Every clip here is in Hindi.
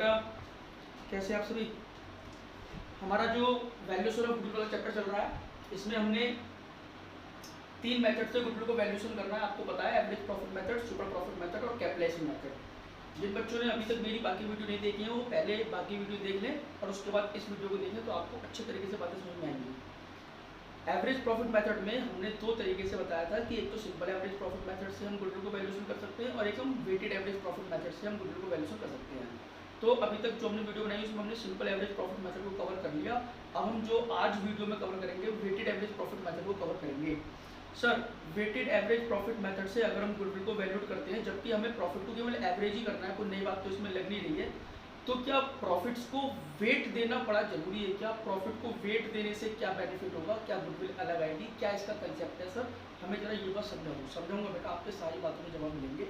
बेटा कैसे आप सभी। हमारा जो वैल्यूएशन ऑफ गुडविल वाला चैप्टर चल रहा है, इसमें हमने 3 मेथड से गुडविल को वैल्यूएशन करना है। आपको पता है average profit method, super profit method और कैपिटलाइजेशन मेथड। जिन बच्चों ने अभी तक मेरी बाकी वीडियो नहीं देखी है वो पहले बाकी वीडियो देख लें और उसके बाद इस वीडियो को देखें, तो आपको अच्छे तरीके से बातें समझ में आएंगी। एवरेज प्रॉफिट मेथड में हमने 2 तरीके से बताया था कि एक तो सिंपल एवरेज प्रॉफिट मेथड से हम गुडविल को वैल्यूएशन कर सकते हैं और एक हम वेटेड एवरेज प्रॉफिट मेथड से हम गुडविल को वैल्यूएशन कर सकते हैं। तो अभी तक जो हमने वीडियो बनाई उसमें हमने सिंपल एवरेज प्रॉफिट मेथड को कवर कर लिया। अब हम जो आज वीडियो में कवर करेंगे वेटेड एवरेज प्रॉफिट मेथड को कवर करेंगे। Sir weighted average profit method से अगर हम गुडविल को वैल्यूट करते हैं, जबकि हमें प्रॉफिट को केवल एवरेज ही करना है, कोई नई बात तो इसमें लग नहीं रही है, तो क्या प्रॉफिट्स को वेट देना बड़ा जरूरी है? क्या प्रॉफिट को वेट देने से क्या बेनिफिट होगा? क्या गुडविल अलग आएगी? क्या इसका कंसेप्ट है सर? हमें जरा ये बात समझाऊंगा बेटा, आपके सारी बातों में जवाब मिलेंगे।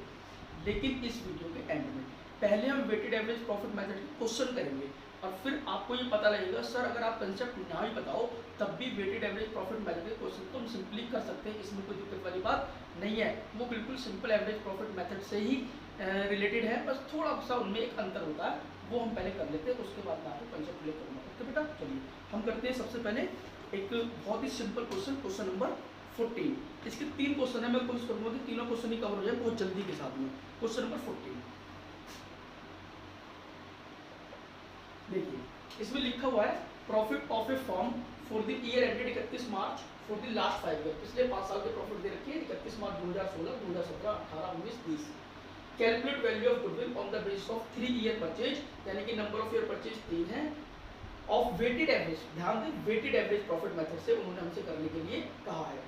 लेकिन इस वीडियो के एंड में पहले हम वेटेड एवरेज प्रॉफिट मेथड के क्वेश्चन करेंगे और फिर आपको ये पता लगेगा सर अगर आप कंसेप्ट ना ही बताओ तब भी वेटेड एवरेज प्रॉफिट मेथड के क्वेश्चन तो हम सिंपली कर सकते हैं, इसमें कोई दिक्कत वाली बात नहीं है। वो बिल्कुल सिंपल एवरेज प्रॉफिट मेथड से ही रिलेटेड है, बस थोड़ा सा उनमें एक अंतर होता है, वो हम पहले कर लेते हैं, उसके बाद मैं आपको कंसेप्ट क्लियर करूँगा। ओके बेटा, चलिए हम करते हैं। सबसे पहले एक बहुत ही सिंपल क्वेश्चन नंबर 14। इसके 3 क्वेश्चन है, मैं कोशिश करूँगा कि तीनों क्वेश्चन ही कवर हो जाए बहुत जल्दी के साथ में। क्वेश्चन नंबर 14 देखिए, इसमें लिखा हुआ है profit of a firm for the year ended 31 March for the last 5 year. पिछले 5 साल के प्रॉफिट दे रखी है 31 March 2016, 2017, 18, 19, 20। Calculate value of goodwill on the basis of 3 year purchase, यानी कि नंबर ऑफ ईयर परचेज 3 है, ऑफ वेटेड एवरेज। ध्यान दें, वेटेड एवरेज प्रॉफिट मेथड से उन्होंने हमसे करने के लिए कहा है।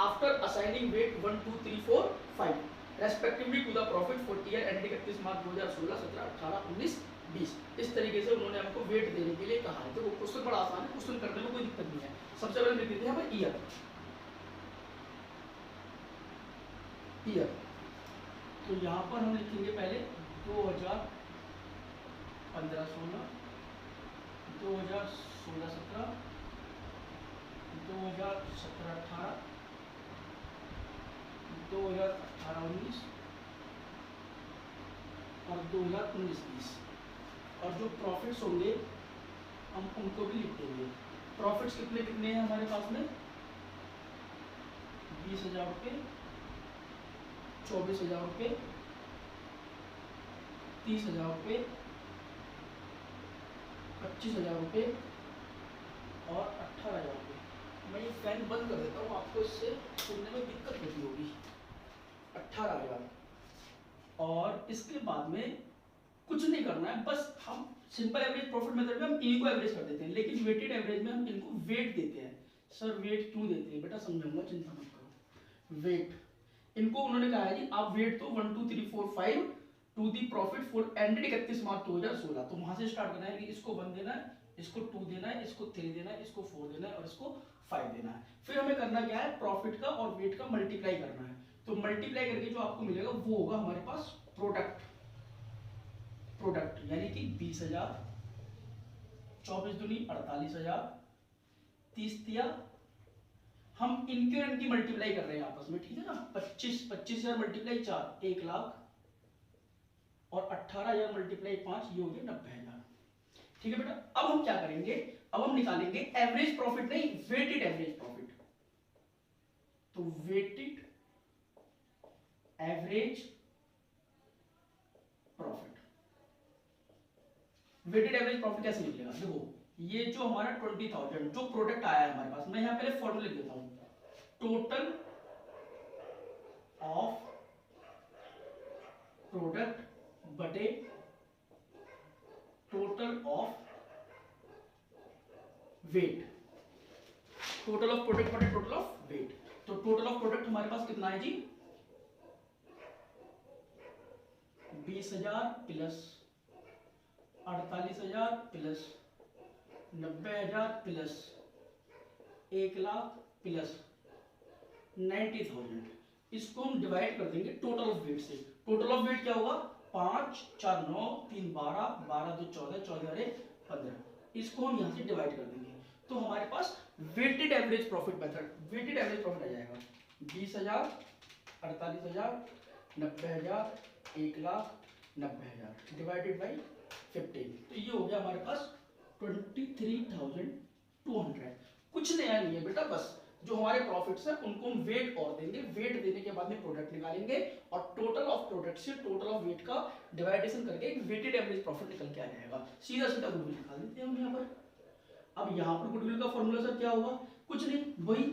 After assigning weight 1, 2, 3, 4, 5 respectively to the profit for year ended 31 March 2016, 17, 18, 19, 20। इस तरीके से उन्होंने हमको वेट देने के लिए कहा है। तो वो क्वेश्चन बड़ा आसान है, क्वेश्चन करने में कोई दिक्कत नहीं है। सबसे पहले लिख देते हैं हमें ईयर। तो यहाँ पर हम लिखेंगे पहले 2015-16, 2016-17, 2017-18, 2018-19 और 2019-20। और जो प्रॉफिट्स होंगे हम उनको भी लिख देंगे। प्रॉफिट्स कितने कितने हैं हमारे पास में? 20,000 रुपये, 24,000 रुपये, 30,000 रुपये, 25,000 रुपये और 18,000 रुपये। मैं ये फैन बंद कर देता हूँ, आपको इससे सुनने में दिक्कत होती होगी। 18,000 और इसके बाद में कुछ नहीं करना है, बस हम सिंपल एवरेज प्रॉफिट मेथड में हम इनको एवरेज कर देते हैं, लेकिन वेटेड एवरेज में हम इनको वेट देते हैं। सर वेट क्यों देते हैं बेटा? समझाऊंगा, चिंता मत करो। वेट इनको उन्होंने कहा है जी आप वेट तो 1, 2, 3, 4, 5 to the profit for ended 31 March 2016। तो वहां से स्टार्ट करना है कि इसको 1 देना है, इसको 2 देना है, इसको 3 देना है, इसको 4 देना है और इसको 5 देना है। फिर हमें करना क्या है? प्रॉफिट का और वेट का मल्टीप्लाई करना है। तो मल्टीप्लाई करके जो आपको मिलेगा वो होगा हमारे पास प्रोडक्ट यानी कि 20,000, 24 दूनी 48,000, 30 दिया, हम इनके और इनकी मल्टीप्लाई कर रहे हैं आपस में, ठीक है ना। 25,000 मल्टीप्लाई 4, 1 लाख और 18,000 मल्टीप्लाई 5, ये हो गया 90,000। ठीक है बेटा, अब हम क्या करेंगे? अब हम निकालेंगे एवरेज प्रॉफिट, नहीं वेटेड एवरेज प्रॉफिट। तो weighted average profit, weighted average profit कैसे निकलेगा? देखो, ये जो हमारा 20,000 जो प्रोडक्ट आया है हमारे पास, मैं यहां पहले फॉर्मूला लिख देता हूं। टोटल ऑफ प्रोडक्ट बटे total of weight. Total of product बटे टोटल ऑफ वेट। तो टोटल ऑफ प्रोडक्ट हमारे पास कितना है जी? 20,000 plus 48,000 plus 90,000 plus 1 lakh plus 90,000। इसको हम डिवाइड कर देंगे टोटल ऑफ वेट से। टोटल ऑफ वेट क्या होगा? 5, 4, 9, 3, 12, 12, 2, 14, 14, 15। इसको हम यहां से डिवाइड कर देंगे, तो हमारे पास weighted average profit method, weighted average profit आ जाएगा 20,000, 48,000, 90,000, 1 लाख, 90,000 डिवाइडेड बाई 15। तो ये हो गया हमारे पास 23,200। कुछ नया नहीं है बेटा, बस जो हमारे प्रॉफिट्स हैं उनको हम वेट और देंगे, वेट देने के बाद में प्रोडक्ट निकालेंगे और टोटल ऑफ प्रोडक्ट से टोटल ऑफ वेट का डिवाइडेशन करके एक वेटेड एवरेज प्रॉफिट निकल के आ जाएगा। सीधा सीधा गुडविल निकाल देते हैं हम यहाँ पर। अब यहाँ पर गुडविल का फॉर्मूला सर क्या होगा, कुछ नहीं, वही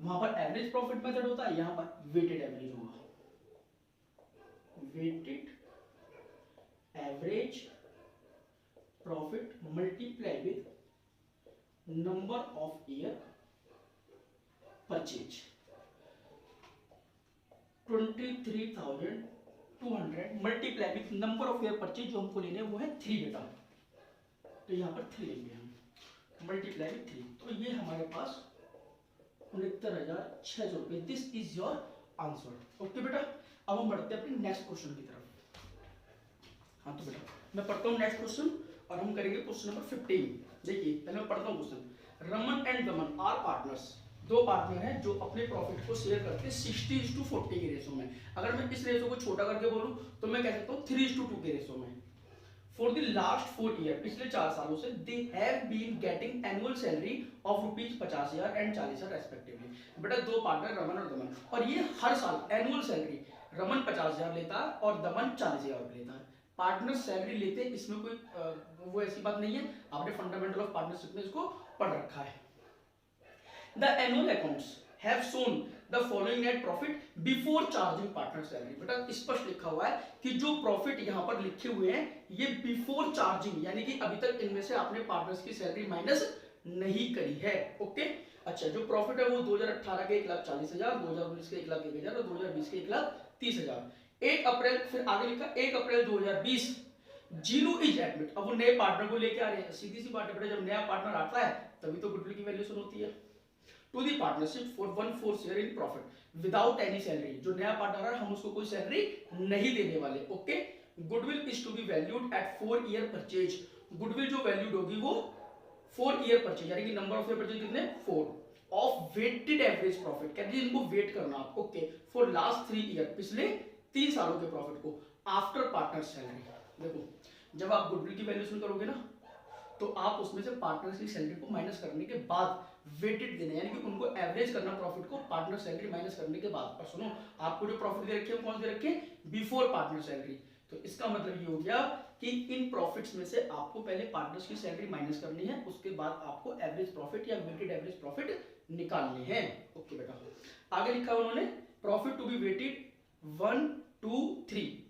वहां पर एवरेज प्रॉफिट मेथड होता है, यहाँ पर वेटेड एवरेज होगा, weighted average profit multiply with number of year purchase. 23,200 multiply with number of year purchase, जो हमको लेने वो है 3 बेटा, तो यहाँ पर 3 लेंगे हम, मल्टीप्लाई विद 3। तो ये हमारे पास 69,600 रुपए। This is your answer. Okay बेटा, अब हम बढ़ते हैं अपने नेक्स्ट क्वेश्चन की तरफ। हाँ तो बेटा मैं पढ़ता हूँ नेक्स्ट क्वेश्चन और हम करेंगे क्वेश्चन नंबर 15। देखिए पहले मैं पढ़ता हूँ question. Raman and Daman are partners, दो पार्टनर हैं जो अपने प्रॉफिट को शेयर करते हैं 60:40 के रेशो में। अगर मैं इस रेशो को छोटा करके बोलूं तो मैं कह सकता हूँ 3:2 के रेशो में। फॉर द लास्ट 4 ईयर, पिछले 4 सालों से they have been getting annual salary of ₹50,000 and 40,000 respectively. बेटा दो पार्टनर रमन और दमन, और ये हर साल एनुअल सैलरी रमन 50,000 लेता है और दमन 40,000 लेता है। पार्टनर सैलरी लेते हैं, इसमें कोई वो ऐसी बात नहीं है, आपने फंडामेंटल ऑफ पार्टनरशिप में इसको पढ़ रखा है। The annual accounts have shown the following net profit before charging partner salary. बेटा स्पष्ट लिखा हुआ है कि जो प्रॉफिट यहाँ पर लिखे हुए हैं ये बिफोर चार्जिंग, यानी कि अभी तक इनमें से आपने पार्टनर्स की सैलरी माइनस नहीं करी है। ओके अच्छा, जो प्रॉफिट है वो 2018 के 1,40,000, 2019 के 1,01,000 और 2020 के 1,30,000। 1 अप्रैल, फिर आगे लिखा 1 अप्रैल 2020 जीनू इज एडमिट। अब वो नए पार्टनर को लेके आ रहे हैं, सीधी सी बात है बेटा, जब नया पार्टनर आता है तभी तो गुडविल की वैल्यूएशन होती है। To the partnership for 1/4 share in profit without any salary. जो नया पार्टनर है हम उसको कोई सैलरी नहीं देने वाले। Okay, goodwill is to be valued at 4 year purchase. Goodwill जो वैल्यूड होगी वो 4 ईयर परचेज, यानी कि नंबर ऑफ ईयर परचेज कितने 4 ऑफ वेटेड एवरेज प्रॉफिट। कहते हैं इनको वेट करना आप। ओके, फॉर लास्ट 3 ईयर, पिछले 3 सालों के प्रॉफिट को आफ्टर पार्टनर सैलरी। देखो जब आप गुडविल की वैल्यूएशन करोगे ना तो आप उसमें से पार्टनर की सैलरी को माइनस करने के बाद वेटेड देना, यानी कि उनको एवरेज करना प्रॉफिट को पार्टनर सैलरी माइनस करने के बाद। और सुनो, आपको जो प्रॉफिट दे रखे हैं कौन दे रखे हैं, बिफोर पार्टनर सैलरी। तो इसका मतलब ये हो गया कि इन प्रॉफिट्स में से आपको पहले पार्टनर्स की सैलरी माइनस करनी है, उसके बाद आपको एवरेज प्रॉफिट या वेटेड एवरेज प्रॉफिट निकालने हैं। ओके बेटा, आगे लिखा उन्होंने profit to be weighted 1, 2, 3।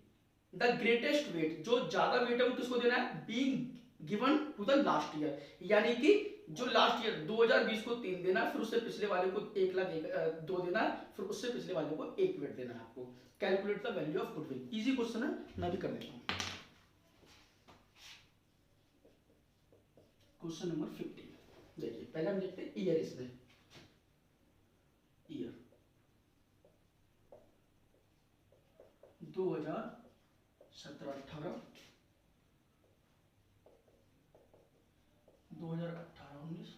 The greatest weight, जो ज्यादा वेट है वो किसको देना है, being given to the last year, यानी कि जो लास्ट ईयर 2020 को 3 देना है, फिर उससे पिछले वाले को 1,02 देना है, फिर उससे पिछले वाले को 1 वेट देना है आपको। Calculate the value of goodwill. Easy question है, मैं भी कर देता हूं। क्वेश्चन नंबर 15 देखिए, पहले हम देखते हैं ईयर। इसमें ईयर 2017-18, 2018-19,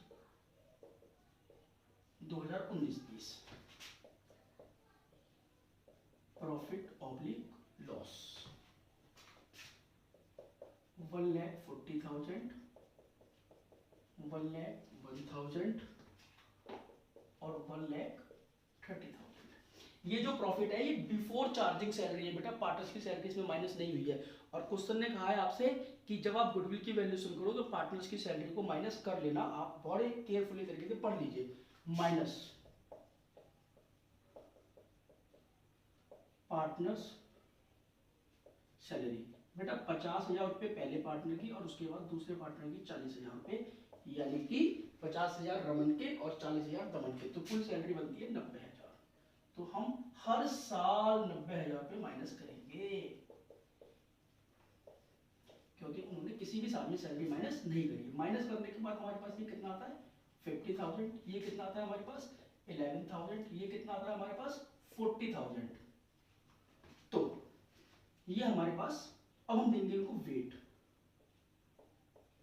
2019-20। प्रॉफिट ऑब्लिक लॉस 1,40,000, 1,01,000 और 1,30,000। ये जो प्रॉफिट है ये बिफोर चार्जिंग सैलरी है बेटा, पार्टनर्स की सैलरी इसमें माइनस नहीं हुई है। और क्वेश्चन ने कहा है आपसे कि जब आप गुडविल की वैल्यूएशन करो तो पार्टनर्स की सैलरी को माइनस कर लेना। आप बड़े केयरफुली तरीके से पढ़ लीजिए। माइनस पार्टनर्स सैलरी, बेटा 50,000 रुपये पहले पार्टनर की और उसके बाद दूसरे पार्टनर की 40,000 रुपये, यानी कि 50,000 रमन के और 40,000 दमन के, तो कुल सैलरी बनती है 90,000। तो हम हर साल 90,000 रुपये माइनस करेंगे, क्योंकि उन्होंने किसी भी साल में सैलरी माइनस नहीं करी। माइनस करने के बाद हमारे पास ये कितना आता है 50,000, ये कितना आता है हमारे पास 11,000, ये कितना आता है हमारे पास 40,000। तो ये हमारे पास, अब हम देंगे इनको वेट।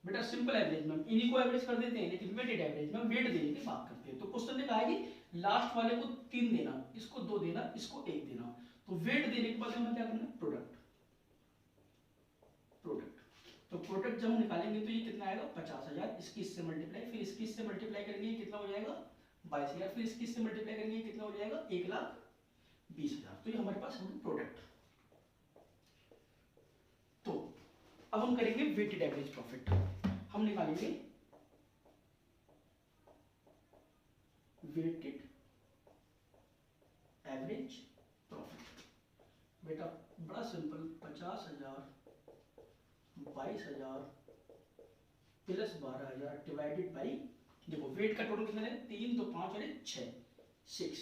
बेटा सिंपल एवरेज में इन्हीं को एवरेज कर देते हैं, लेकिन वेटेड एवरेज में वेट देने की बात करते हैं। तो क्वेश्चन ने कहा है कि लास्ट वाले को 3 देना, इसको 2 देना, इसको 1 देना। तो वेट देने के बाद हमें क्या करना है, प्रोडक्ट। तो प्रोडक्ट जब हम निकालेंगे तो ये कितना आएगा 50,000, इसकी इससे मल्टीप्लाई, फिर इसकी इससे मल्टीप्लाई करेंगे कितना हो जाएगा 22,000, फिर इसकी इससे मल्टीप्लाई करेंगे कितना हो जाएगा 1,20,000। तो ये हमारे पास होगा प्रोडक्ट। तो अब हम करेंगे वेटेड एवरेज प्रॉफिट। हम निकालेंगे वेटेड एवरेज प्रॉफिट। बेटा बड़ा सिंपल, 50,000 22,000 प्लस 12,000 डिवाइडेड बाई, देखो वेट का टोटल कितना है 3 तो 5 और 6 6,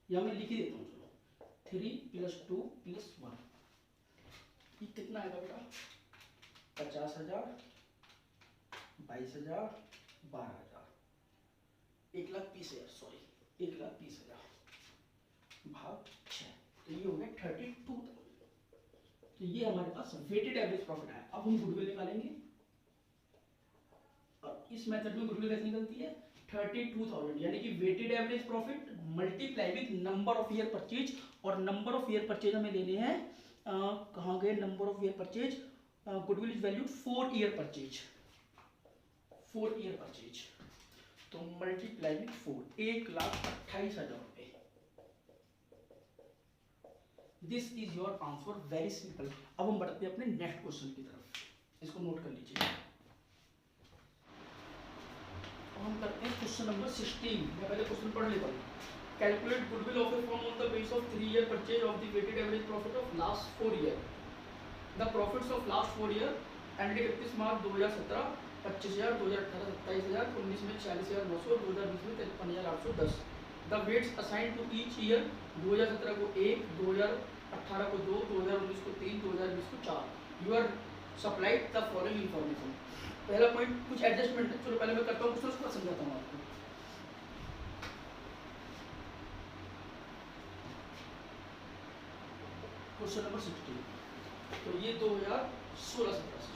यह मैं लिख ही देता हूँ। चलो 3 + 2 + 1, ये कितना आएगा बेटा 50,000 22,000 12,000 1,20,000, सॉरी 1,20,000 भाग 6, तो ये हो गया 32,000। तो ये हमारे पास वेटेड एवरेज प्रॉफिट है। अब हम गुडविल निकालेंगे, और इस मेथड में गुडविल कैसे निकलती है 32,000, यानी कि weighted average profit multiply with number of year purchase, और नंबर ऑफ ईयर परचेज हमें लेने हैं कहाँ गए number of year purchase, goodwill is valued 4 year purchase, 4 year purchase, तो मल्टीप्लाई विद 4, 1,28,000 रुपए। This is your answer, very simple. अब हम बढ़ते हैं अपने नेक्स्ट क्वेश्चन की तरफ, इसको नोट कर लीजिए। हम करते हैं क्वेश्चन नंबर 16। मैं पहले क्वेश्चन पढ़ लेता हूँ। Calculate goodwill of a firm on the base of 3 year purchase of the weighted average profit of last 4 year. The profits of last 4 year ended 31 March 2017 25,000, 2018 27,000, 19 में 40,900, 2020 में 53,810। The weights assign to each year 2017 को 1, 2018 को 2, 2019 को 3, 2020 को 4। You are supplied the following information. पहला पॉइंट कुछ एडजस्टमेंट है, चलो पहले मैं करता हूँ क्वेश्चन, उसको समझाता हूँ आपको। क्वेश्चन नंबर 16, तो ये 2016-17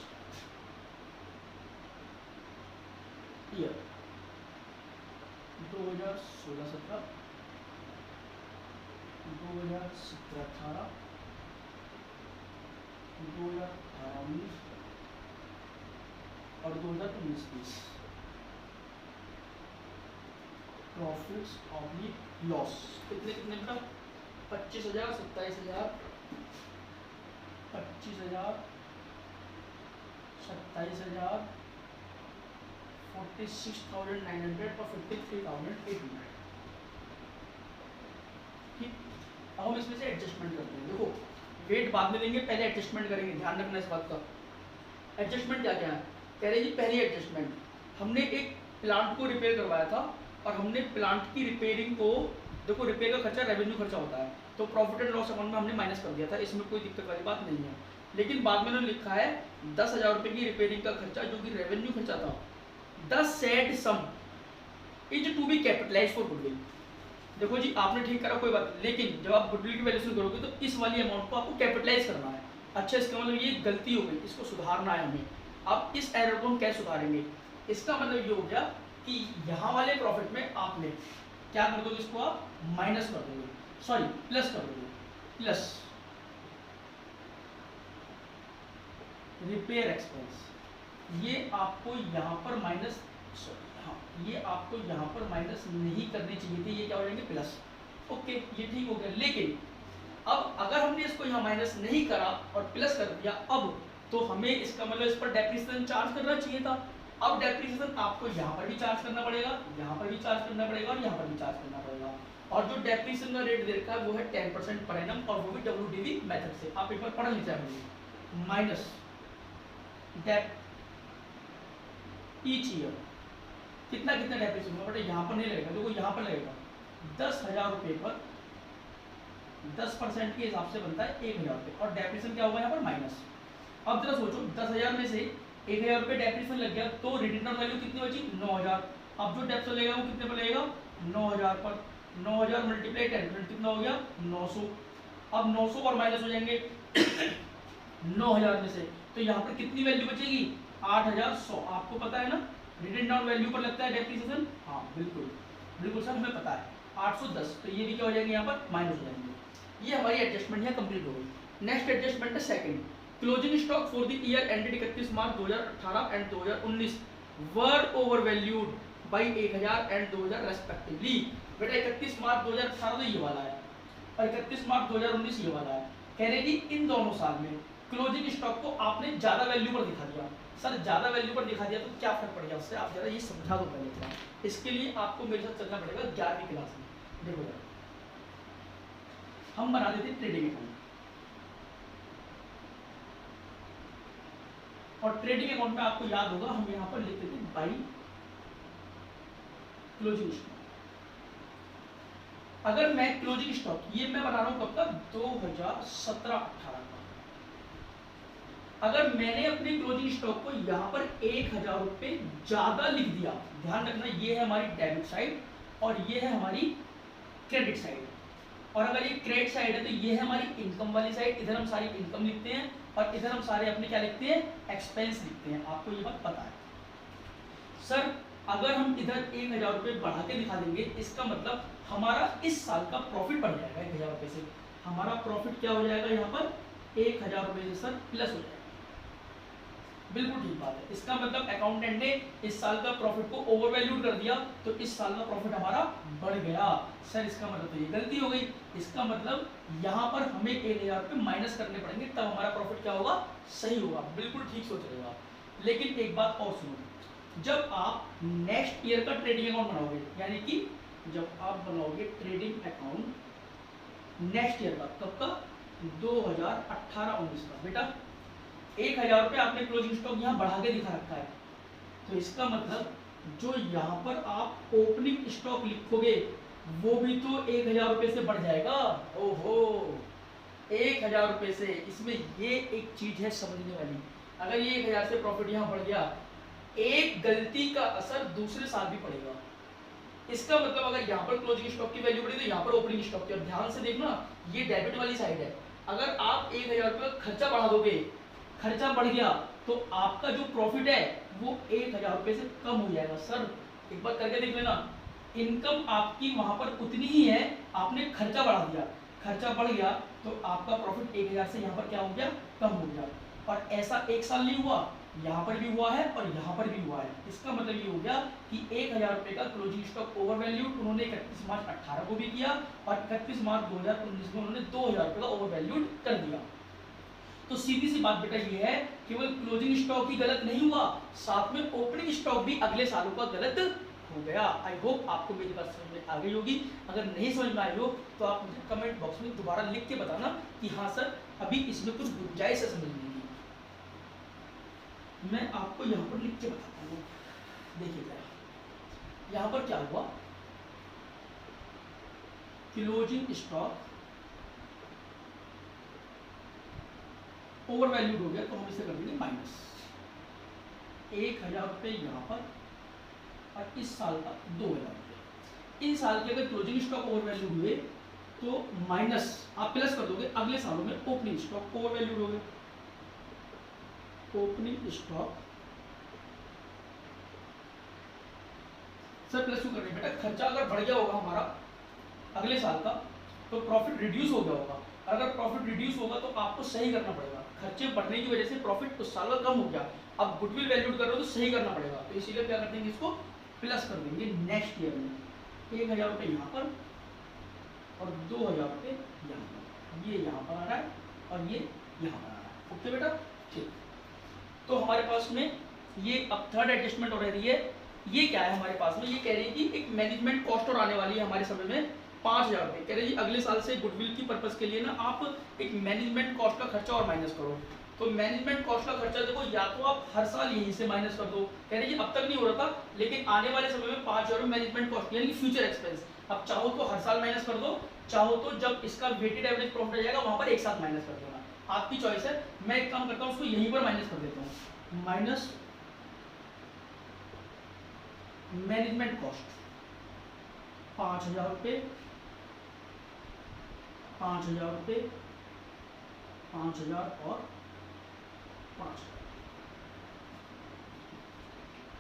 ईयर, 2016-17, 2017-18, 2018-19 और 2019-20। प्रॉफिट्स ऑब्लिक लॉस कितने कितने का 25,000, 27,000, 25,000, 27,000, 46,900 और 53,800। ठीक, अब हम इसमें से एडजस्टमेंट करते हैं। देखो वेट बाद में देंगे, पहले एडजस्टमेंट करेंगे, ध्यान रखना इस बात का। एडजस्टमेंट क्या क्या है, कह रहे जी पहली एडजस्टमेंट, हमने एक प्लांट को रिपेयर करवाया था, और हमने प्लांट की रिपेयरिंग को, देखो रिपेयर का खर्चा रेवेन्यू खर्चा होता है, तो प्रॉफिट एंड लॉस अकाउंट में हमने माइनस कर दिया था, इसमें कोई दिक्कत वाली बात नहीं है। लेकिन बाद में उन्होंने लिखा है 10,000 रुपये की रिपेयरिंग का खर्चा जो कि रेवेन्यू खर्चा था, the said sum is to be capitalized for goodwill. देखो जी आपने ठीक करा कोई बात नहीं, लेकिन जब आप गुडविल की वैल्यूएशन करोगे तो इस वाली अमाउंट को आपको कैपिटलाइज करना है। अच्छा, इसका मतलब ये गलती हो गई, इसको सुधारना है हमें। अब इस एरर को हम कैसे सुधारेंगे, इसका मतलब ये हो गया कि यहाँ वाले प्रॉफिट में आपने क्या कर दोगे, इसको आप माइनस कर दोगे, सॉरी प्लस कर दोगे, प्लस रिपेयर एक्सपेंस, ये आपको यहाँ पर माइनस, हाँ ये आपको यहाँ पर माइनस नहीं करने चाहिए थे, ये क्या हो जाएंगे प्लस। ओके ये ठीक हो गया, लेकिन अब अगर हमने इसको यहाँ माइनस नहीं करा और प्लस कर दिया, अब तो हमें इसका मतलब इस पर डेप्रिसिएशन चार्ज करना चाहिए था। अब डेप्रिसिएशन आपको यहाँ पर भी चार्ज करना पड़ेगा, यहाँ पर भी चार्ज करना पड़ेगा, और यहाँ पर भी चार्ज करना पड़ेगा। और जो डेप्रिसिएशन का रेट दे रखा है वो है 10% पर एनम, और वो भी WDV मेथड से। आप एक बार पढ़ लीजिए, माइनस डेप ईच ईयर कितना कितना डेप्रिसिएशन होगा, बट यहाँ पर नहीं लगेगा, देखो यहाँ पर लगेगा 10,000 रुपये पर 10% के हिसाब से बनता है 1,000 रुपये, और डेप्रिसिएशन क्या होगा यहाँ पर माइनस। अब जरा सोचो 10,000 में से 1,000 रुपये डेप्रिसिएशन लग गया, तो रिटर्न वैल्यू कितनी बची 9,000। अब जो डेप्थ लगेगा वो कितने पर लगेगा 9,000 पर, 9,000 मल्टीप्लाई 10% कितना हो गया 900। अब 900 और माइनस हो जाएंगे 9,000 में से, तो यहाँ पर कितनी वैल्यू बचेगी 8,100। आपको पता है ना रिटर्न डाउन वैल्यू पर लगता है डेप्रिसिएशन, हाँ बिल्कुल बिल्कुल सर हमें पता है 810, तो ये भी क्या हो जाएंगे यहाँ पर माइनस हो जाएंगे। ये हमारी एडजस्टमेंट है कंप्लीट हो गई। नेक्स्ट एडजस्टमेंट है second, closing stock for the year ended 31 March 2018 and 2019 were over valued by 1000 and 2000 respectively. बेटा 31 मार्च 2018 तो ये वाला है और 31 मार्च 2019 ये वाला है। कह रहे कि इन दोनों साल में क्लोजिंग स्टॉक को आपने ज्यादा वैल्यू पर दिखा दिया। सर ज्यादा वैल्यू पर दिखा दिया तो क्या फर्क पड़ गया उससे, आप जरा ये समझा दो पहले थोड़ा। इसके लिए आपको मेरे साथ चलना पड़ेगा 11वीं क्लास में। देखो जरा हम बना देते ट्रेडिंग अकाउंट, और ट्रेडिंग अकाउंट में आपको याद होगा हम यहाँ पर लिखते थे बाई क्लोजिंग स्टॉक। अगर मैं क्लोजिंग स्टॉक ये मैं बना रहा हूं कब तक, 2017-18 का। अगर मैंने अपने क्लोजिंग स्टॉक को यहाँ पर 1000 रुपए ज्यादा लिख दिया, ध्यान रखना ये है हमारी डेबिट साइड और ये है हमारी क्रेडिट साइड। और अगर ये क्रेडिट साइड है तो ये है हमारी इनकम वाली साइड, इधर हम सारी इनकम लिखते हैं और इधर हम सारे अपने क्या लिखते हैं, एक्सपेंस लिखते हैं। आपको ये बात पता है। सर अगर हम इधर 1000 रुपए बढ़ा के दिखा देंगे, इसका मतलब हमारा इस साल का प्रॉफिट बढ़ जाएगा 1000 रुपए से। हमारा प्रॉफिट क्या हो जाएगा यहाँ पर, 1000 रुपए से सर प्लस हो जाएगा। बिल्कुल ठीक बात है। इसका मतलब अकाउंटेंट ने इस साल का प्रॉफिट को ओवर वैल्यूड कर दिया तो इस साल का प्रॉफिट हमारा बढ़ गया। सर इसका मतलब तो ये गलती हो गई। इसका मतलब यहाँ पर हमें 1000 रुपए माइनस करने पड़ेंगे तब हमारा प्रॉफिट क्या होगा, सही होगा। बिल्कुल ठीक सोच रहे हो आप। लेकिन एक बात और सुनो, जब आप नेक्स्ट ईयर का ट्रेडिंग अकाउंट बनाओगे, यानी कि जब आप बनाओगे ट्रेडिंग अकाउंट नेक्स्ट ईयर का, कब का, 2018-19 का, बेटा 1000 रुपए आपने क्लोजिंग स्टॉक यहाँ बढ़ा के दिखा रखा है, तो इसका मतलब जो यहाँ पर आप ओपनिंग स्टॉक लिखोगे वो भी तो 1000 रुपए से बढ़ जाएगा। ओहो 1000 रुपए से। इसमें ये एक चीज है समझने वाली, अगर ये 1000 से प्रॉफिट यहाँ बढ़ गया, एक गलती का असर दूसरे साल भी पड़ेगा। इसका मतलब अगर यहाँ पर क्लोजिंग स्टॉक की वैल्यू बढ़ी तो यहाँ पर ओपनिंग स्टॉक की। और ध्यान से देखना ये डेबिट वाली साइड है। अगर आप 1000 रुपए खर्चा बढ़ा दोगे, खर्चा बढ़ गया तो आपका जो प्रॉफिट है वो 1000 रुपए से कम हो जाएगा। सर एक बार करके देख लेना, इनकम आपकी वहां पर उतनी ही है, आपने खर्चा बढ़ा दिया, खर्चा बढ़ गया तो आपका प्रॉफिट 1000 से यहाँ पर क्या हो गया, कम हो गया। और ऐसा एक साल नहीं हुआ, यहाँ पर भी हुआ है और यहाँ पर भी हुआ है। इसका मतलब ये हो गया कि 1000 रुपए का क्लोजिंग स्टॉक ओवर वैल्यूड उन्होंने 31 मार्च 18 को भी किया और 31 मार्च 2019 में उन्होंने 2000 रुपए का ओवर वैल्यूड कर दिया। तो सीधी सी बात बेटा ये है, केवल क्लोजिंग स्टॉक ही गलत नहीं हुआ, साथ में ओपनिंग स्टॉक भी अगले सालों का गलत हो गया। आई होप आपको मेरी बात समझ में आ गई होगी। अगर नहीं समझ में आई हो तो आप मुझे कमेंट बॉक्स में दोबारा लिख के बताना कि हाँ सर अभी इसमें कुछ गुंजाइश है समझने की। मैं आपको यहाँ पर लिख के बताता हूँ। देखिए जरा यहाँ पर क्या हुआ, क्लोजिंग स्टॉक ओवर वैल्यूड हो गया तो हम इसे कर देंगे माइनस 1000 रुपये यहाँ पर और इस साल का 2000 रुपये। इन साल के अगर क्लोजिंग स्टॉक ओवर वैल्यूड हुए तो माइनस आप प्लस कर दोगे अगले सालों में ओपनिंग स्टॉक ओवर वैल्यूड हो गए। ओपनिंग स्टॉक सर प्लस क्यों कर रहे हैं बेटा, खर्चा अगर बढ़ गया होगा हमारा अगले साल का तो प्रॉफिट रिड्यूस हो गया होगा। अगर प्रॉफिट रिड्यूस होगा तो आपको सही करना पड़ेगा। खर्चे बढ़ने की वजह से प्रॉफिट उस साल का कम हो गया, अब गुडविल वैल्यूड कर रहे हो तो सही करना पड़ेगा। तो इसीलिए क्या कर देंगे, इसको प्लस कर देंगे नेक्स्ट ईयर में 1000 रुपये यहाँ पर और 2000 रुपये यहाँ पर। ये यहाँ पर आ रहा है और ये यहाँ पर आ रहा है। ओके बेटा ठीक। तो हमारे पास में ये अब थर्ड एडजस्टमेंट हो रही है। ये क्या है हमारे पास में, ये कह रही है कि एक मैनेजमेंट कॉस्ट और आने वाली है हमारे समय में 5000 रुपये। कह रहे जी अगले साल से गुडविल की पर्पस के लिए ना आप एक मैनेजमेंट कॉस्ट का खर्चा और माइनस करो। तो मैनेजमेंट कॉस्ट का खर्चा देखो या तो आप हर साल यहीं से माइनस कर दो। कह रहे जी अब तक नहीं हो रहा था लेकिन आने वाले समय में 5000 मैनेजमेंट कॉस्ट यानी फ्यूचर एक्सपेंस अब चाहो तो हर साल माइनस कर दो, चाहो तो जब इसका वेटेड एवरेज प्रॉफिट आ जाएगा वहां पर एक साथ माइनस कर देना, आपकी चॉइस है। मैं एक काम करता हूँ उसको यहीं पर माइनस कर देता हूँ, माइनस मैनेजमेंट कॉस्ट 5000 रुपये 5000 रुपये 5000 और 5000।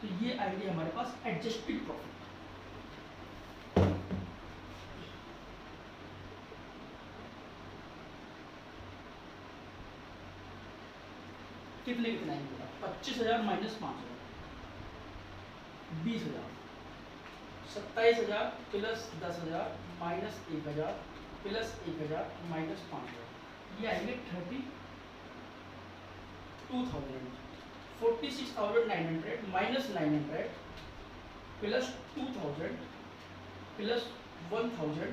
तो ये आइडिया हमारे पास एडजस्टेड प्रॉफिट। कितने कितना आएंगे? 25,000 minus 5,000 20,000, 27,000 plus 10,000 minus 1,000 plus 1,000 minus 5,000, ये आएंगे 32,000। 46,900 माइनस 900 प्लस 2,000 प्लस 1,000,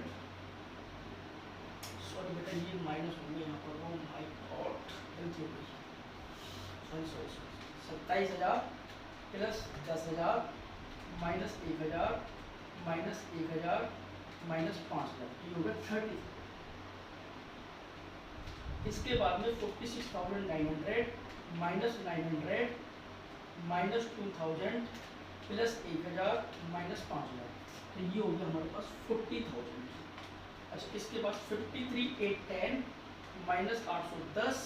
सॉरी बेटा ये माइनस हो गया यहाँ पर, ओ माय गॉड गलती हो गई, sorry 27,000 plus 10,000 minus 1,000 minus 1,000 minus 5,000, ये हो गया 30। इसके बाद में 46,900 माइनस 900 माइनस 2,000 प्लस 1,000 माइनस 5,000, तो ये हो गया हमारे पास 40,000। अच्छा इसके बाद 53,810 माइनस 810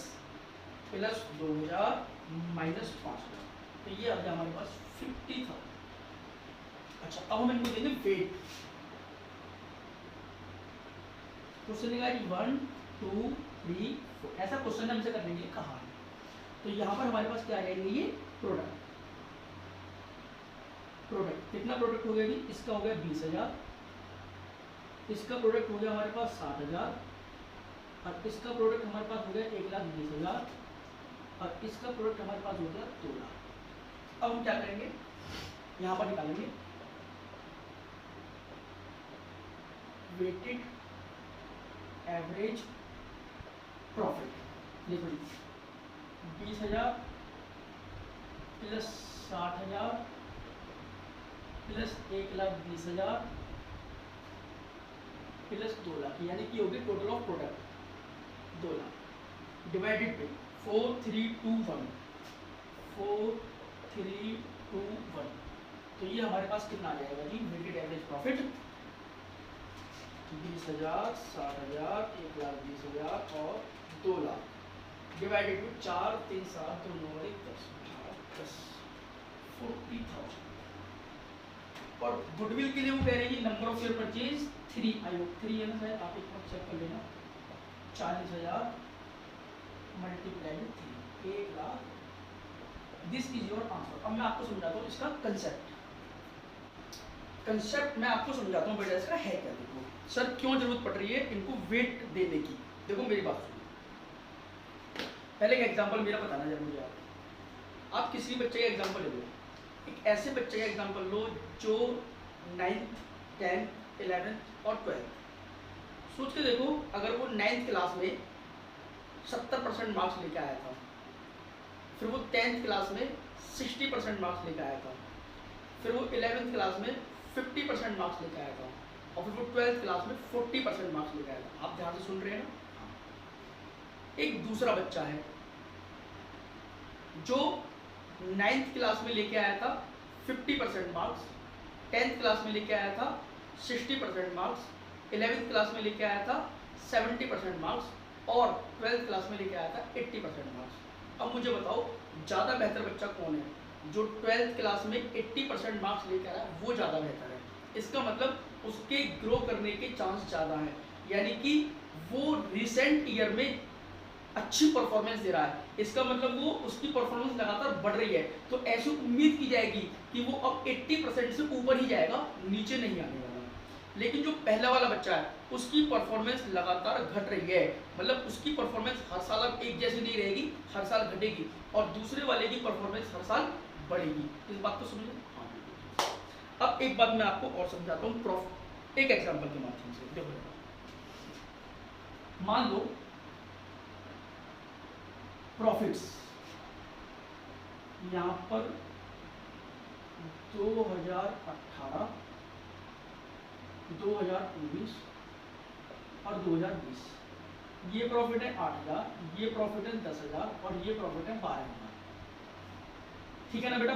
प्लस 2,000 माइनस 5,000, तो ये आ गया हमारे पास 50,000। अच्छा अब हम इनको देंगे वेट। क्वेश्चन है 1 2 3 4, ऐसा क्वेश्चन हमसे करने के लिए कहा है। तो यहाँ पर हमारे पास क्या आ जाएंगे? ये प्रोडक्ट कितना प्रोडक्ट हो गया जी? इसका हो गया 20,000, इसका प्रोडक्ट हो गया हमारे पास 60,000, और इसका प्रोडक्ट हमारे पास हो गया 1,20,000, और इसका प्रोडक्ट हमारे पास हो गया 2 लाख। अब हम क्या करेंगे? यहाँ पर निकालेंगे वेटेड एवरेज प्रॉफिट। देखो 20,000 प्लस 60,000 प्लस 1,20,000 प्लस 2 लाख, यानी कि हो गई total of product 2 lakh divided पे 4,321 4,321, तो ये हमारे पास कितना आ जाएगा जी? वेटेड एवरेज प्रॉफिट 20,000 60,000 1,20,000 और 2 लाख डिवाइडेड टू 4 3 7 2 9 1 10 10 40,000। और गुडविल के लिए वो कह रहे हैं number of share purchase 3, I hope 3 है ना शायद, आप एक बार चेक कर लेना। 40,000 multiply with 3, 1 lakh. This is your answer. अब मैं आपको समझाता हूँ इसका कंसेप्ट मैं आपको समझाता हूँ बेटा इसका है क्या। देखो सर क्यों जरूरत पड़ रही है इनको वेट देने की। देखो मेरी बात सुनो, पहले एक एग्जांपल मेरा बताना जरूर मुझे। आप किसी बच्चे का एग्जांपल ले लो, एक ऐसे बच्चे का एग्जांपल लो जो 9th 10th 11th और 12th। सोच के देखो अगर वो 9th क्लास में 70% मार्क्स लेके आया था, फिर वो 10th क्लास में 60% मार्क्स लेके आया था, फिर वो 11th क्लास में 50% मार्क्स लेके आया था, और फिर वो 12th क्लास में 40% मार्क्स लेके आया था। आप ध्यान से सुन रहे हैं ना? एक दूसरा बच्चा है जो 9th क्लास में लेके आया था 50% मार्क्स, 10th क्लास में लेके आया था 60% मार्क्स, 11th क्लास में लेके आया था 70% मार्क्स, और 12th क्लास में लेके आया था 80% मार्क्स। अब मुझे बताओ ज़्यादा बेहतर बच्चा कौन है? जो 12th क्लास में 80% मार्क्स लेकर आया वो ज़्यादा बेहतर है। इसका मतलब उसके ग्रो करने के चांस ज़्यादा है, यानी कि वो रिसेंट ईयर में अच्छी परफॉर्मेंस दे रहा है। इसका मतलब वो उसकी परफॉर्मेंस लगातार बढ़ रही है, तो ऐसी उम्मीद की जाएगी कि वो अब 80% से ऊपर ही जाएगा, नीचे नहीं आने वाला। लेकिन जो पहला वाला बच्चा है उसकी परफॉर्मेंस लगातार घट रही है, मतलब उसकी परफॉर्मेंस हर साल अब एक जैसी नहीं रहेगी, हर साल घटेगी, और दूसरे वाले की परफॉर्मेंस हर साल बढ़ेगी। इस बात को समझो। अब एक बात मैं आपको और समझाता हूँ एक एग्जाम्पल के माध्यम से। देखो मान लो प्रॉफिट्स यहाँ पर 2018, 2019 और 2020, ये प्रॉफिट है 8,000, ये प्रॉफिट है 10,000 और ये प्रॉफिट है 12,000। ठीक है ना बेटा?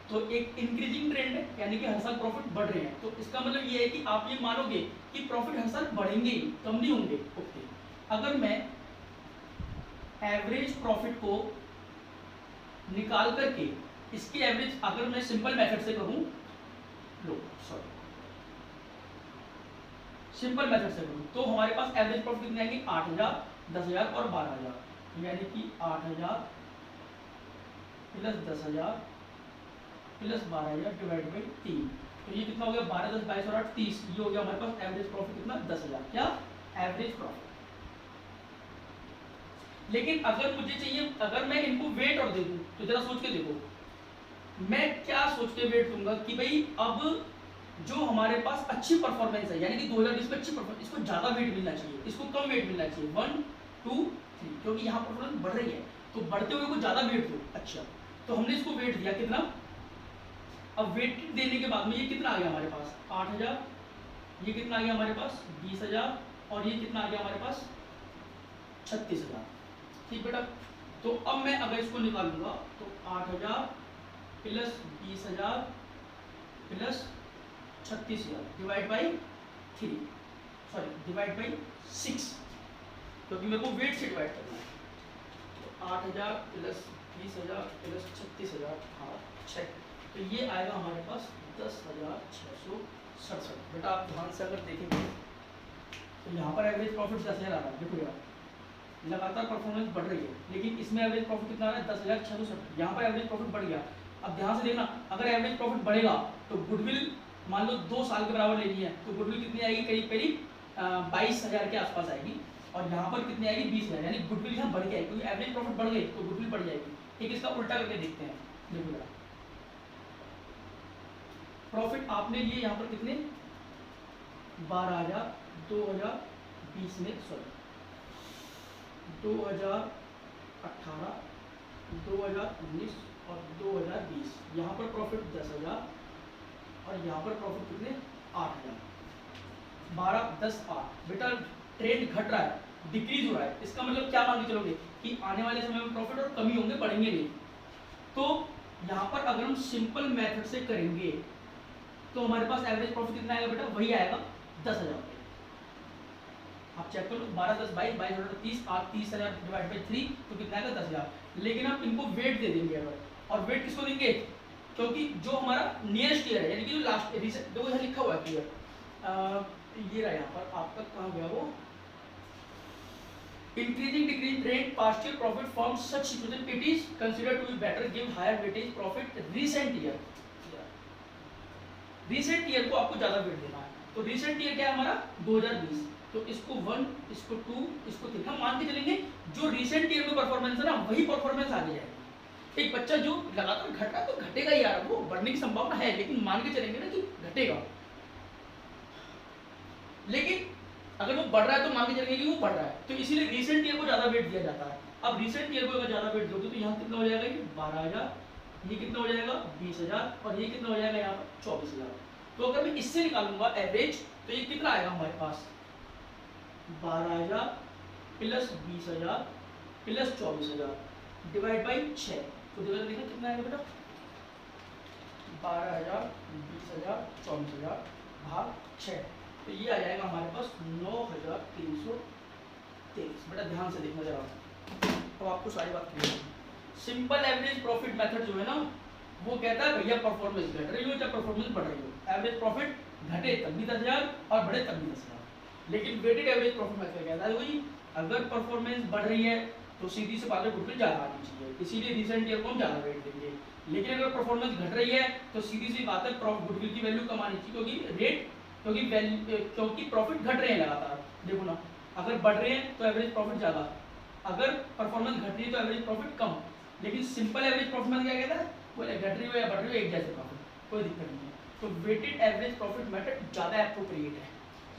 तो एक इंक्रीजिंग ट्रेंड है, यानी कि हर साल प्रॉफिट बढ़ रहे हैं। तो इसका मतलब ये है कि आप ये मानोगे कि प्रॉफिट हर साल बढ़ेंगे ही, कम नहीं होंगे। ओके, अगर मैं एवरेज प्रॉफिट को निकाल करके इसकी एवरेज अगर मैं सिंपल मेथड से करूं, सिंपल मेथड से करूं तो हमारे पास एवरेज प्रॉफिट कितने आएंगे? 8,000, 10,000 और 12,000, यानी कि 8,000, प्लस 10,000 प्लस 12,000 डिवाइड बाई 3। तो ये कितना हो गया 12, 10, 22 और 8, 30। ये हो गया हमारे पास एवरेज प्रॉफिट कितना 10,000। क्या एवरेज प्रॉफिट। लेकिन अगर मुझे चाहिए, अगर मैं इनको वेट और दे दूं तो जरा सोच के देखो, मैं क्या सोच के वेट दूंगा कि भाई अब जो हमारे पास अच्छी परफॉर्मेंस है, यानी कि 2020 में अच्छी परफॉर्मेंस, इसको ज्यादा वेट मिलना चाहिए, इसको कम वेट मिलना चाहिए, 1 2 3, क्योंकि यहाँ परफॉर्मेंस बढ़ रही है तो बढ़ते हुए को ज्यादा वेट दो। अच्छा, तो हमने इसको वेट दिया कितना, अब वेट देने के बाद में ये कितना आ गया हमारे पास 8,000, ये कितना आ गया हमारे पास 20,000, और ये कितना आ गया हमारे पास 36,000। ठीक बेटा, तो अब मैं अगर इसको निकालूंगा तो 8,000 plus 20,000 plus 36,000 divide by 3, sorry divide by 6, क्योंकि मेरे को वेट से डिवाइड करना है। तो 8,000 प्लस 20,000 प्लस 36,000, हाँ 6, तो ये आएगा हमारे पास 10,667। बेटा आप ध्यान से अगर देखेंगे तो यहाँ पर एवरेज प्रॉफिट 10,000 आ रहा है। देखो यार, लगातार परफॉर्मेंस बढ़ रही है, लेकिन इसमें एवरेज प्रॉफिट कितना आ रहा है 10,667। यहाँ पर एवरेज प्रॉफिट बढ़ गया। अब ध्यान से देखना, अगर एवरेज प्रॉफिट बढ़ेगा तो गुडविल मान लो 2 साल के बराबर लेनी है, तो गुडविल कितनी आएगी, करीब करीब 22,000 के आसपास आएगी, और यहाँ पर कितनी आएगी 20,000, यानी गुडविल यहाँ बढ़ गया, क्योंकि एवरेज प्रॉफिट बढ़ गई तो गुडविल बढ़ जाएगी। ठीक, इसका उल्टा करके देखते हैं। देखो प्रॉफिट आपने लिए यहाँ पर कितने 12,000, 2020 में, सॉरी 2018, 2019 और 2020, यहाँ पर प्रॉफिट 10,000 और यहाँ पर प्रॉफिट कितने 8,000, 12, 10, 8। बेटा ट्रेंड घट रहा है, डिक्रीज हो रहा है, इसका मतलब क्या मान के चलोगे कि आने वाले समय में प्रॉफिट और कमी होंगे, बढ़ेंगे नहीं। तो यहाँ पर अगर हम सिंपल मेथड से करेंगे तो हमारे पास एवरेज प्रॉफिट कितना आएगा बेटा, वही आएगा 10,000 रुपये। आप चेक करो 12, 10, 22, 22 और 30, 8, 30,000 डिवाइड बाई 3, तो कितना आएगा 10,000। लेकिन हम इनको वेट दे देंगे अगर, और वेट किसको देंगे, क्योंकि जो हमारा नियरेस्ट ईयर है, यानी कि जो लास्ट देखो यहाँ लिखा हुआ है क्लियर, ये रहा यहाँ पर आपका, कहाँ गया वो, increasing decreasing trend past year profit from such situation it is considered to be better give higher weightage profit recent year। recent year को आपको ज्यादा वेट देना है, तो recent year क्या है हमारा 2020, तो इसको 1, इसको 2, इसको 3, हम मान के चलेंगे जो recent year में परफॉर्मेंस है ना वही परफॉर्मेंस आगे जाएगी। एक बच्चा जो लगातार घट रहा है तो घटेगा ही यार, वो बढ़ने की संभावना है, लेकिन मान के चलेंगे ना कि घटेगा। लेकिन अगर वो बढ़ रहा है तो मान के चलेंगे कि वो बढ़ रहा है, तो इसीलिए रिसेंट ईयर को ज्यादा वेट दिया जाता है। अब रिसेंट ईयर को अगर ज्यादा वेट दोगे तो यहाँ कितना हो जाएगा, ये 12,000, ये कितना हो जाएगा 20,000, और ये कितना हो जाएगा यहाँ पर 24,000। तो अगर मैं इससे निकालूंगा एवरेज तो ये कितना आएगा हमारे पास 12,000 प्लस 20,000 प्लस 24,000 डिवाइड बाई 6, तो देखा कितना आएगा बेटा 12,000 20,000 24,000 भाग 6, तो ये आ जाएगा हमारे पास 9,323। बेटा ध्यान से देखना जरा, अब आपको सारी बात क्लियर है। सिंपल एवरेज प्रॉफिट मेथड जो है ना वो कहता है भैया परफॉर्मेंस घट रही हो या परफॉर्मेंस बढ़ रही हो, एवरेज प्रॉफिट घटे तब भी 10,000 और बढ़े तब भी 10,000। लेकिन वेटेड एवरेज प्रॉफिट मेथड कहता है वही, अगर परफॉर्मेंस बढ़ रही है तो सीधी से बात है गुडविल ज्यादा आनी चाहिए, इसीलिए रिसेंट ईयर को हम ज्यादा वेट देंगे। लेकिन अगर परफॉर्मेंस घट रही है तो सीधी सी बात है गुडविल की वैल्यू कम आनी चाहिए, क्योंकि रेट क्योंकि प्रॉफिट घट रहे हैं लगातार। देखो ना, अगर बढ़ रहे हैं तो एवरेज प्रॉफिट ज्यादा, अगर परफॉर्मेंस घट रही है तो एवरेज प्रॉफिट कम। लेकिन सिंपल एवरेज प्रॉफिट में क्या कहता है, बोले घट रही हो या बढ़ रही हो एक जैसे प्रॉफिट, कोई दिक्कत नहीं है। तो वेटेड एवरेज प्रॉफिट मेथड ज्यादा एप्रोप्रिएट है,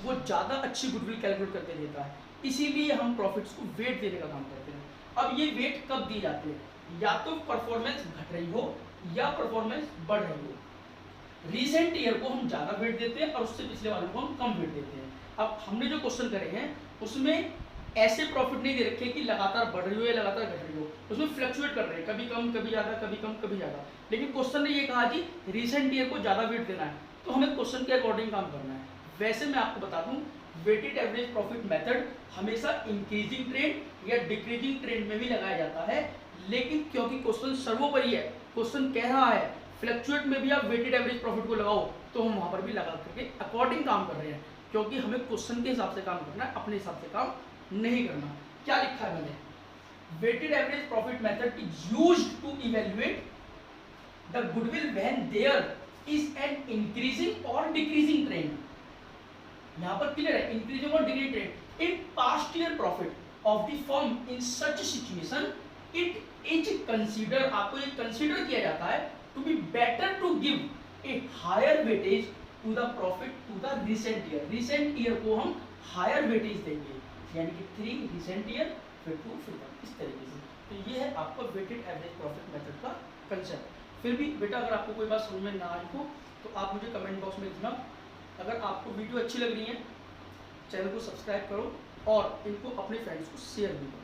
वो ज्यादा अच्छी गुडविल कैलकुलेट करके देता है, इसीलिए हम प्रॉफिट्स को वेट देने का काम करते हैं। अब ये वेट कब दिए जाते हैं, या तो परफॉर्मेंस घट रही हो या परफॉर्मेंस बढ़ रही हो। रिसेंट ईयर को हम ज्यादा वेट देते हैं और उससे पिछले वाले को हम कम वेट देते हैं। अब हमने जो क्वेश्चन करे हैं उसमें ऐसे प्रॉफिट नहीं दे रखे कि लगातार बढ़ रही हो या लगातार घट रही हो, उसमें फ्लक्चुएट कर रहे हैं, कभी कम कभी ज्यादा, कभी कम कभी ज्यादा। लेकिन क्वेश्चन ने ये कहा कि रिसेंट ईयर को ज्यादा वेट देना है, तो हमें क्वेश्चन के अकॉर्डिंग काम करना है। वैसे मैं आपको बता दूं, वेटेड एवरेज प्रॉफिट मेथड हमेशा इंक्रीजिंग ट्रेंड या डिक्रीजिंग ट्रेंड में भी लगाया जाता है, लेकिन क्योंकि क्वेश्चन सर्वोपरि है, क्वेश्चन कह रहा है फ्लक्चुएट में भी आप वेटेड एवरेज प्रॉफिट को लगाओ, तो हम वहां पर भी लगा करके अकॉर्डिंग काम कर रहे हैं, क्योंकि हमें क्वेश्चन के हिसाब से काम करना है, अपने हिसाब से काम नहीं करना। क्या लिखा है मैंने, weighted average profit method is used to evaluate the goodwill when there is an increasing और डिक्रीजिंग ट्रेंड। यहां पर क्लियर है, इंक्रीजिंग और decreasing trend in past year profit of the firm in such situation it is consider, आपको ये कंसीडर किया जाता है to be better to give a higher weightage to the profit to the recent year. Recent year को हम हायर वेटेज देंगे, यानी कि 3 रिसेंट ईयर फिर 2 फिर 1 इस तरीके से। तो ये है आपका वेटेड एवरेज प्रॉफिट मेथड का कंसेप्ट। फिर भी बेटा अगर आपको कोई बात समझ में ना आई हो तो आप मुझे कमेंट बॉक्स में लिखना। अगर आपको वीडियो अच्छी लग रही है चैनल को सब्सक्राइब करो और इनको अपने फ्रेंड्स को शेयर भी करो।